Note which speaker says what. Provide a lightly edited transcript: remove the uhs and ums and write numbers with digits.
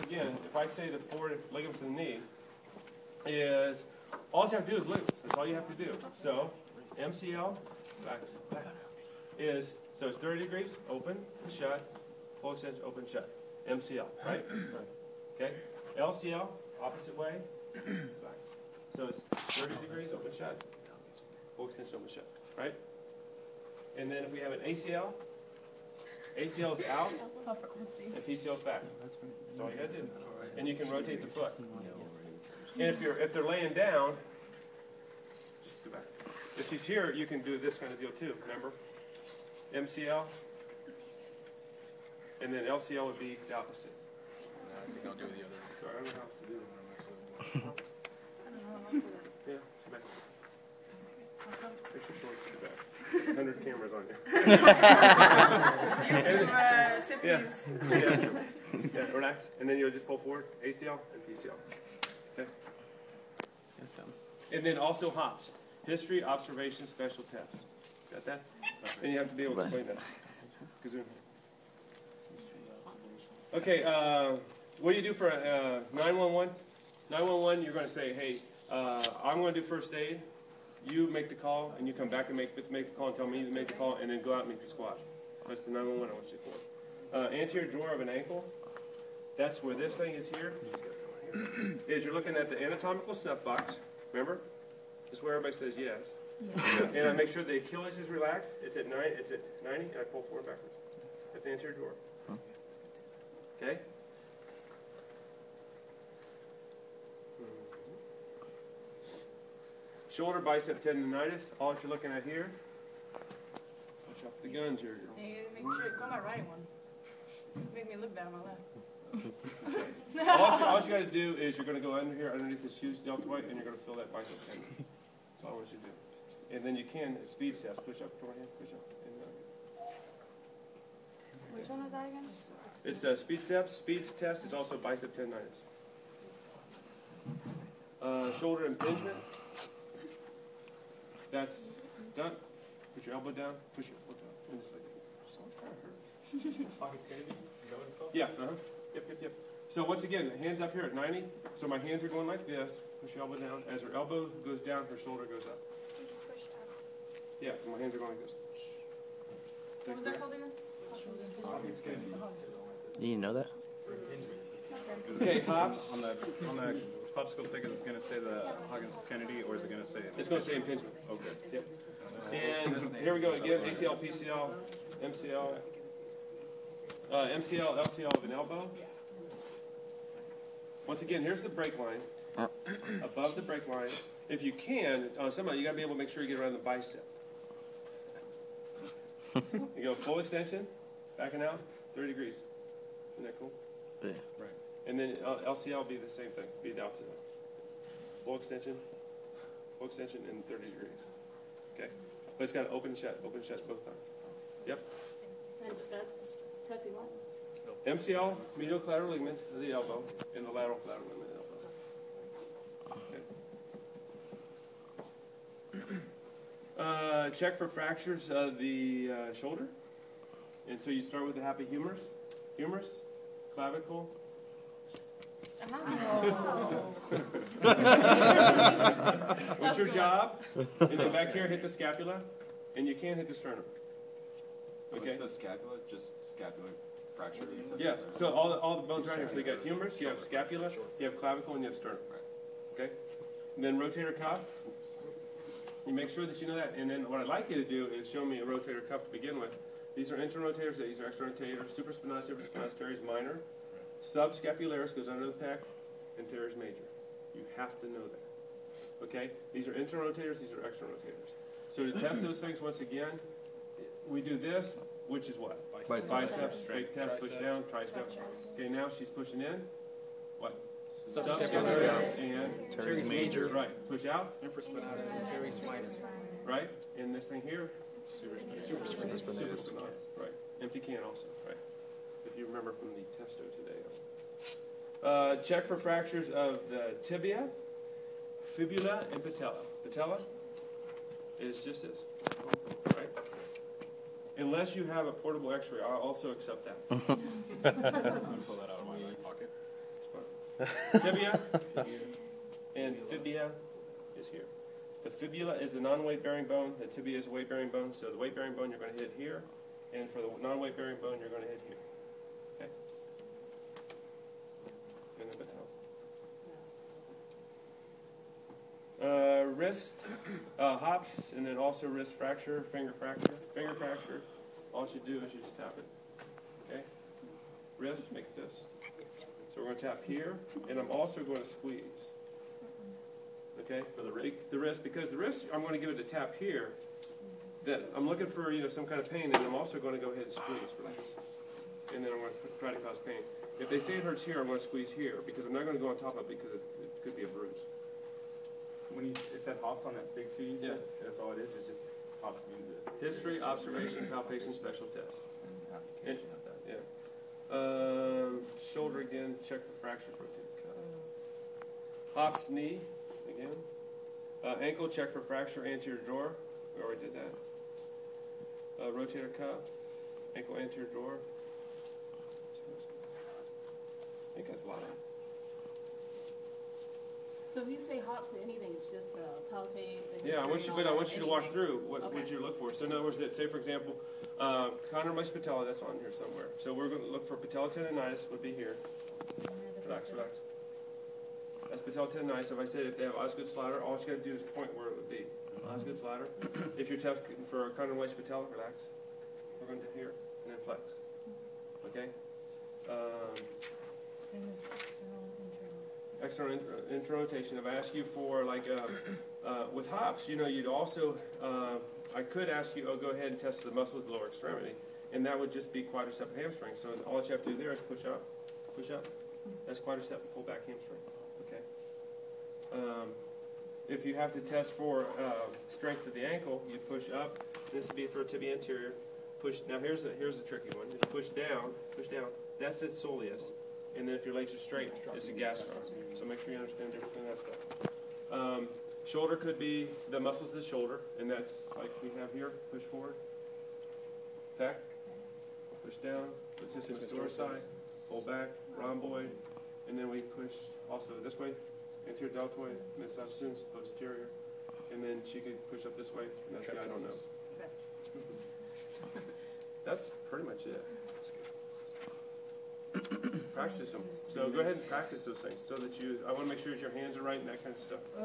Speaker 1: Again, if I say the 4 ligaments in the knee, is all you have to do is ligaments. That's all you have to do. So MCL back is so it's 30 degrees, open, shut, full extension, open, shut. MCL, right? Okay. LCL, opposite way, back. So it's 30 degrees, open, shut, full extension, open, shut, right? And then if we have an ACL, ACL is out, and PCL is back. That's all you got to do. And you can rotate the foot. And if they're laying down, just go back. If she's here, you can do this kind of deal too. Remember, MCL, and then LCL would be the opposite.
Speaker 2: I think I'll do the other.
Speaker 1: Sorry, I don't know how else to do it. Yeah, sit back. Make sure shoulders to the back. 100 cameras on you.
Speaker 3: Tiffany's.
Speaker 1: Yeah, relax. And then you'll just pull forward, ACL and PCL. Okay. And then also hops. History, observation, special tests. Got that? And you have to be able to explain that. Okay, what do you do for 911? 911, you're going to say, hey, I'm going to do first aid. You make the call, and you come back and make the call and tell me to make the call, and then go out and make the squat. That's the 911 I want you for. Anterior drawer of an ankle. That's where this thing is here. Is you're looking at the anatomical snuff box. Remember? This is where everybody says yes. Yes. And I make sure the Achilles is relaxed. It's at 90, and I pull forward backwards. That's the anterior drawer. Okay? Shoulder bicep tendonitis, all that you're looking at here. Watch out for the guns here.
Speaker 3: Hey, make sure you call my right one. Make me look bad on my left.
Speaker 1: all you got to do is you're going to go under here, underneath this huge deltoid, and you're going to feel that bicep tendon. That's all I want you to do. And then you can, speed test, push up, come on here, push up. And,
Speaker 3: which one is that again?
Speaker 1: it's speed steps. Speed test is also bicep tendonitis. Shoulder impingement. That's done. Put your elbow down. Push your foot down. And it's like, pockets Kine. Is that what it's called? Yeah. Yep. So once again, hands up here at 90. So my hands are going like this. Push your elbow down. As her elbow goes down, her shoulder goes up. Yeah, my hands are going like this.
Speaker 3: What was that called again?
Speaker 1: Pockets Kine.
Speaker 4: Do you know that?
Speaker 1: Okay, hops.
Speaker 2: On the popsicle stick, is it going to say the Hawkins-Kennedy, or is it going to say?
Speaker 1: It's going to say impingement.
Speaker 2: Okay.
Speaker 1: Yep. And here we go again. ACL, PCL, MCL, MCL, LCL of an elbow. Once again, here's the break line. Above the break line. If you can, on somebody, you got to be able to make sure you get around the bicep. You go full extension, backing out, 30 degrees. Isn't that cool?
Speaker 4: Yeah.
Speaker 1: Right. And then LCL will be the same thing. Be the opposite. Full extension, and 30 degrees. Okay. But it's got to open shut both times. Yep.
Speaker 3: And that's Tessie what?
Speaker 1: MCL, medial collateral ligament of the elbow, and the lateral collateral ligament of the elbow. Okay. Check for fractures of the shoulder. And so you start with the happy humerus, clavicle. What's your job? And then back here, hit the scapula, and you can hit the sternum. Okay.
Speaker 2: What's the scapula? Just scapular fracture?
Speaker 1: Yeah. So all the bones right here. So you got humerus, you have scapula, you have clavicle, and you have sternum. Okay. And then rotator cuff. You make sure that you know that. And then what I'd like you to do is show me a rotator cuff to begin with. These are interrotators. These are extrarotators. Supraspinatus, teres minor. Subscapularis goes under the pec, and teres major. You have to know that. Okay? These are interrotators, these are extrarotators. So to test those things once again, we do this, which is what? Biceps, straight test, push down, triceps. Okay, now she's pushing in. What? Subscapularis and
Speaker 4: teres major.
Speaker 1: Right. Push out. Infraspinatus, teres minor. Right? And this thing here, supraspinatus. Right. Empty can also. Right. If you remember from the testo today. Check for fractures of the tibia, fibula, and patella. Patella is just this, right? Unless you have a portable x-ray, I'll also accept that.
Speaker 2: I'm going to pull that out of my pocket.
Speaker 1: Tibia, and fibia is here. The fibula is a non-weight bearing bone. The tibia is a weight bearing bone. So the weight bearing bone you're going to hit here, and for the non-weight bearing bone you're going to hit here. Okay. And the patella. Wrist, hops, and then also wrist fracture, finger fracture. Finger fracture, all you do is you just tap it. Okay? Wrist, make a fist. So we're going to tap here, and I'm also going to squeeze. Okay?
Speaker 2: For the wrist?
Speaker 1: The wrist, because the wrist, I'm going to give it a tap here. That I'm looking for, some kind of pain, and I'm also going to go ahead and squeeze, relax. And then I'm going to try to cause pain. If they say it hurts here, I'm going to squeeze here, because I'm not going to go on top of it because it could be a bruise.
Speaker 2: When it said hops on that stick too, you said?
Speaker 1: Yeah.
Speaker 2: That's all it is just hops means it.
Speaker 1: History, observation, palpation, special test.
Speaker 5: Application of that.
Speaker 1: Yeah. Shoulder again, check for fractures, rotator cuff. Hops, knee, again. Ankle, check for fracture, anterior drawer. We already did that. Rotator cuff, ankle, anterior drawer. I think that's a lot of it.
Speaker 6: So if you say hops to anything, it's just the palpate, the
Speaker 1: Yeah, I want you to walk through what
Speaker 6: Okay.
Speaker 1: you look for. So in other words, say for example, condylus patella, that's on here somewhere. So we're going to look for patella tendonitis would be here. Relax, relax. That's patella tendonitis. If I said if they have Osgood's ladder, all you got to do is point where it would be. Osgood's ladder. If you're testing for condylus patella, relax. We're going to do here and then flex. Okay. External internal rotation. If I ask you for like with hops, you'd also I could ask you, go ahead and test the muscles of the lower extremity, and that would just be quadricep and hamstring. So all that you have to do there is push up, push up. That's quadricep and pull back hamstring. Okay. If you have to test for strength of the ankle, you push up. This would be for tibia anterior. Push. Now here's the tricky one. You push down. Push down. That's its soleus. And then if your legs are straight, it's a gastron. So make sure you understand the difference in that stuff. Shoulder could be the muscles of the shoulder, and that's like we have here. Push forward. Back. Push down. Push this in the store side. Pull back. Rhomboid. And then we push also this way. Anterior deltoid. Mid substance. Posterior. And then she could push up this way. And that's the I don't know. That's pretty much it. Practice them. So go ahead and practice those things so that I want to make sure that your hands are right and that kind of stuff.